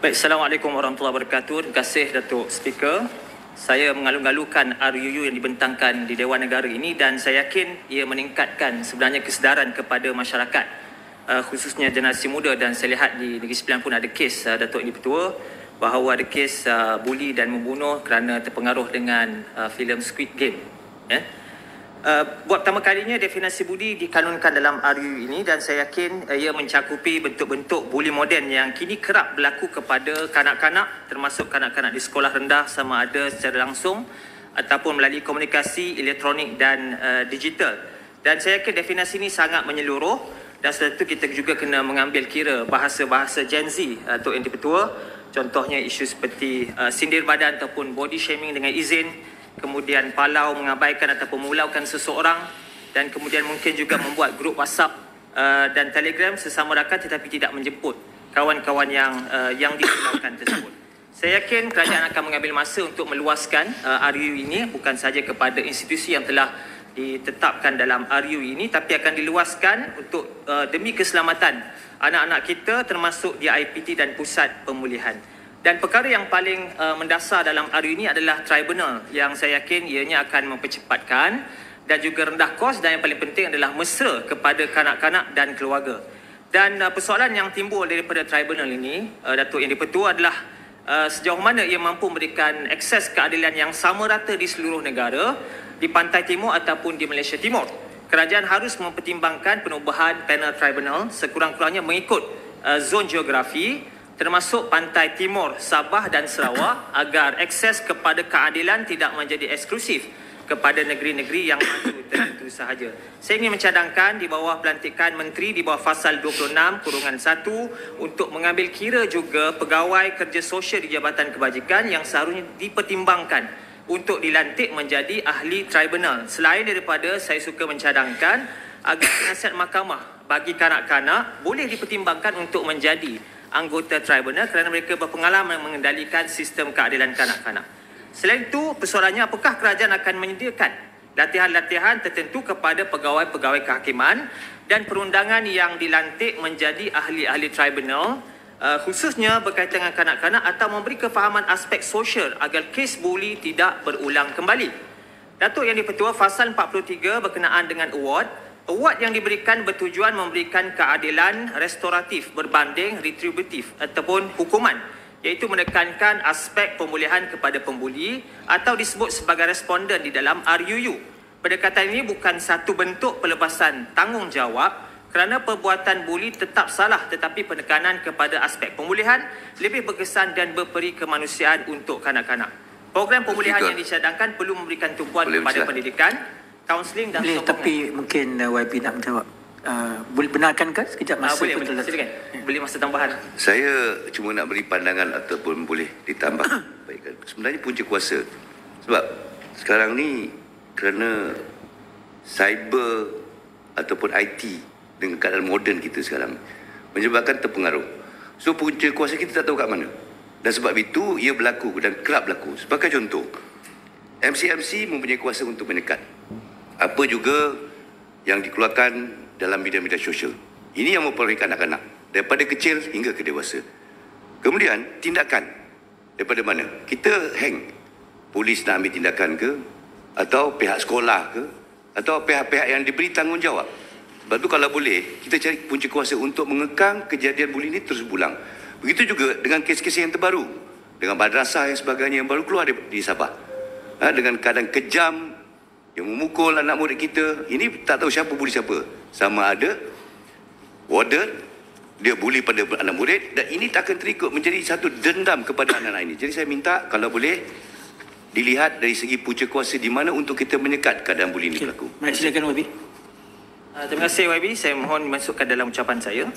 Baik, Assalamualaikum warahmatullahi wabarakatuh. Terima kasih Datuk Speaker. Saya mengalu-alukan RUU yang dibentangkan di Dewan Negara ini dan saya yakin ia meningkatkan sebenarnya kesedaran kepada masyarakat, khususnya generasi muda, dan saya lihat di Negeri Sembilan pun ada kes Datuk Yang Di-Pertua bahawa ada kes buli dan membunuh kerana terpengaruh dengan filem Squid Game. Buat pertama kalinya definisi buli dikanunkan dalam RUU ini dan saya yakin ia mencakupi bentuk-bentuk buli moden yang kini kerap berlaku kepada kanak-kanak, termasuk kanak-kanak di sekolah rendah sama ada secara langsung ataupun melalui komunikasi elektronik dan digital. Dan saya yakin definisi ini sangat menyeluruh dan sebab itu kita juga kena mengambil kira bahasa-bahasa Gen Z atau yang Di-Pertua. Contohnya isu seperti sindir badan ataupun body shaming dengan izin, kemudian palau, mengabaikan ataupun memulaukan seseorang, dan kemudian mungkin juga membuat grup WhatsApp dan Telegram sesama rakan tetapi tidak menjemput kawan-kawan yang dipulaukan tersebut. Saya yakin kerajaan akan mengambil masa untuk meluaskan RUU ini bukan sahaja kepada institusi yang telah ditetapkan dalam RUU ini, tapi akan diluaskan untuk demi keselamatan anak-anak kita termasuk di IPT dan pusat pemulihan. Dan perkara yang paling mendasar dalam RUU ini adalah tribunal yang saya yakin ianya akan mempercepatkan dan juga rendah kos, dan yang paling penting adalah mesra kepada kanak-kanak dan keluarga. Dan persoalan yang timbul daripada tribunal ini, Datuk Yang Di-Pertua, adalah sejauh mana ia mampu memberikan akses keadilan yang sama rata di seluruh negara, di Pantai Timur ataupun di Malaysia Timur. Kerajaan harus mempertimbangkan penubuhan panel tribunal sekurang-kurangnya mengikut zon geografi, termasuk Pantai Timur, Sabah dan Sarawak, agar akses kepada keadilan tidak menjadi eksklusif kepada negeri-negeri yang maju tertentu sahaja. Saya ingin mencadangkan di bawah pelantikan menteri di bawah Fasal 26(1) untuk mengambil kira juga pegawai kerja sosial di Jabatan Kebajikan yang seharusnya dipertimbangkan untuk dilantik menjadi ahli tribunal. Selain daripada saya suka mencadangkan agar penasihat mahkamah bagi kanak-kanak boleh dipertimbangkan untuk menjadi anggota tribunal kerana mereka berpengalaman mengendalikan sistem keadilan kanak-kanak. Selain itu, persoalannya apakah kerajaan akan menyediakan latihan-latihan tertentu kepada pegawai-pegawai kehakiman dan perundangan yang dilantik menjadi ahli-ahli tribunal, khususnya berkaitan dengan kanak-kanak, atau memberi kefahaman aspek sosial agar kes buli tidak berulang kembali. Datuk Yang Di-Pertua, Fasal 43 berkenaan dengan award yang diberikan bertujuan memberikan keadilan restoratif berbanding retributif ataupun hukuman, iaitu menekankan aspek pemulihan kepada pembuli atau disebut sebagai responden di dalam RUU. Pendekatan ini bukan satu bentuk pelepasan tanggungjawab kerana perbuatan buli tetap salah, tetapi penekanan kepada aspek pemulihan lebih berkesan dan berperi kemanusiaan untuk kanak-kanak. Program pemulihan yang dicadangkan perlu memberikan tumpuan kepada pendidikan, kaunseling dan boleh, tapi mungkin YB nak menjawab. Boleh benarkan ke sekejap masa? Boleh, silakan. Boleh masa tambahan. Saya cuma nak beri pandangan ataupun boleh ditambah. Baik, sebenarnya punca kuasa. Sebab sekarang ni kerana cyber ataupun IT dengan keadaan moden kita sekarang menyebabkan terpengaruh. So punca kuasa kita tak tahu kat mana. Dan sebab itu ia berlaku dan kerap berlaku. Sebagai contoh, MC mempunyai kuasa untuk menyekat apa juga yang dikeluarkan dalam media-media sosial. Ini yang mempengaruhi anak-anak daripada kecil hingga ke dewasa. Kemudian tindakan daripada mana? Kita hang. Polis nak ambil tindakan ke? Atau pihak sekolah ke? Atau pihak-pihak yang diberi tanggungjawab? Sebab tu kalau boleh, kita cari punca kuasa untuk mengekang kejadian buli ini terus berulang. Begitu juga dengan kes-kes yang terbaru. Dengan madrasah yang sebagainya yang baru keluar di Sabah. Dengan keadaan kejam yang memukul anak murid kita. Ini tak tahu siapa buli siapa. Sama ada warden, dia buli pada anak murid, dan ini tak akan terikut menjadi satu dendam kepada anak-anak ini. Jadi saya minta kalau boleh dilihat dari segi punca kuasa di mana untuk kita menyekat keadaan buli ini berlaku. Baik, silakan YB. Terima kasih YB. Saya mohon dimasukkan dalam ucapan saya.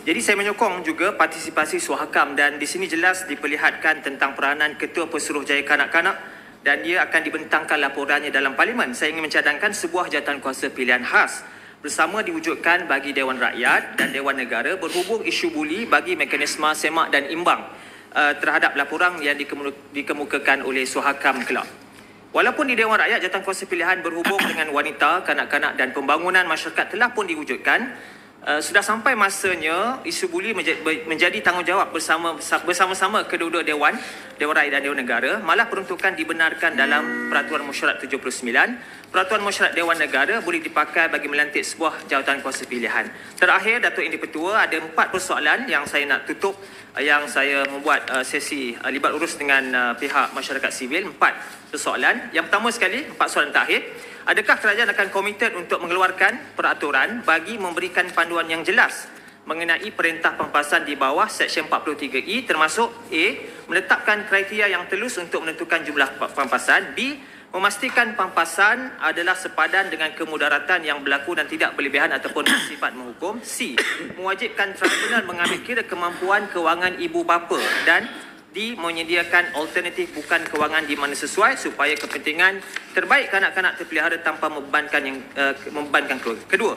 Jadi saya menyokong juga partisipasi suahakam, dan di sini jelas diperlihatkan tentang peranan Ketua Pesuruhjaya Kanak-Kanak dan dia akan dibentangkan laporannya dalam Parlimen. Saya ingin mencadangkan sebuah jawatankuasa pilihan khas bersama diwujudkan bagi Dewan Rakyat dan Dewan Negara berhubung isu buli bagi mekanisme semak dan imbang terhadap laporan yang dikemukakan oleh Suhakam kelak. Walaupun di Dewan Rakyat jawatankuasa pilihan berhubung dengan wanita, kanak-kanak dan pembangunan masyarakat telah pun diwujudkan, sudah sampai masanya isu buli menjadi tanggungjawab bersama-sama kedua-dua Dewan Rakyat dan Dewan Negara. Malah peruntukan dibenarkan dalam Peraturan Mesyuarat 79. Peraturan Mesyuarat Dewan Negara boleh dipakai bagi melantik sebuah jawatan kuasa pilihan. Terakhir, Datuk Yang di-Pertua, ada 4 persoalan yang saya nak tutup, yang saya membuat sesi libat urus dengan pihak masyarakat sivil. 4 persoalan. Yang pertama sekali, 4 soalan terakhir. Adakah kerajaan akan komited untuk mengeluarkan peraturan bagi memberikan panduan yang jelas mengenai perintah pempasan di bawah Seksyen 43E, termasuk A. Menetapkan kriteria yang telus untuk menentukan jumlah pempasan. B. Memastikan pempasan adalah sepadan dengan kemudaratan yang berlaku dan tidak berlebihan ataupun bersifat menghukum. C. Mewajibkan tribunal mengambil kira kemampuan kewangan ibu bapa. Dan D. Menyediakan alternatif bukan kewangan di mana sesuai supaya kepentingan terbaik kanak-kanak terpelihara tanpa membebankan keluarga. Kedua,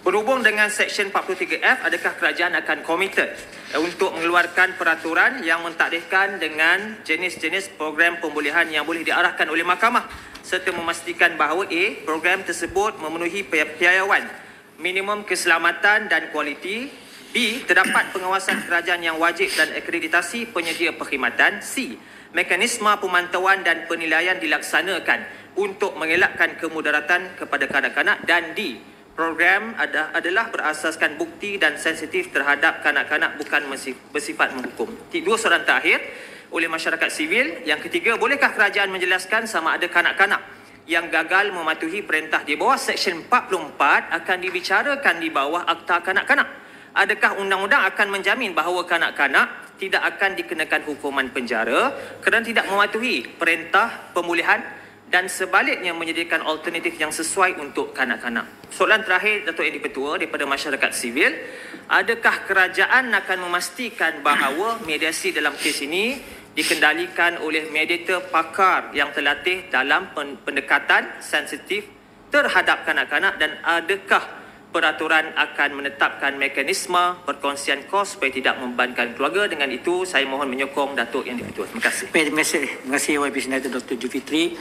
berhubung dengan Seksyen 43F, adakah kerajaan akan komited untuk mengeluarkan peraturan yang mentadbirkan dengan jenis-jenis program pemulihan yang boleh diarahkan oleh mahkamah serta memastikan bahawa A. Program tersebut memenuhi piawaian minimum keselamatan dan kualiti. B. Terdapat pengawasan kerajaan yang wajib dan akreditasi penyedia perkhidmatan. C. Mekanisme pemantauan dan penilaian dilaksanakan untuk mengelakkan kemudaratan kepada kanak-kanak. Dan D. Program adalah berasaskan bukti dan sensitif terhadap kanak-kanak, bukan bersifat menghukum. 2 soalan terakhir oleh masyarakat sivil. Yang ketiga, bolehkah kerajaan menjelaskan sama ada kanak-kanak yang gagal mematuhi perintah di bawah Seksyen 44 akan dibicarakan di bawah Akta Kanak-Kanak? Adakah undang-undang akan menjamin bahawa kanak-kanak tidak akan dikenakan hukuman penjara kerana tidak mematuhi perintah pemulihan dan sebaliknya menyediakan alternatif yang sesuai untuk kanak-kanak? Soalan terakhir, Datuk Yang di-Pertua, daripada masyarakat sivil, adakah kerajaan akan memastikan bahawa mediasi dalam kes ini dikendalikan oleh mediator pakar yang terlatih dalam pendekatan sensitif terhadap kanak-kanak, dan adakah peraturan akan menetapkan mekanisme perkongsian kos supaya tidak membebankan keluarga? Dengan itu, saya mohon menyokong Datuk Yang di-Pertua. Terima kasih. Baik, terima kasih. Terima kasih YB Senator Dr. Julfitri.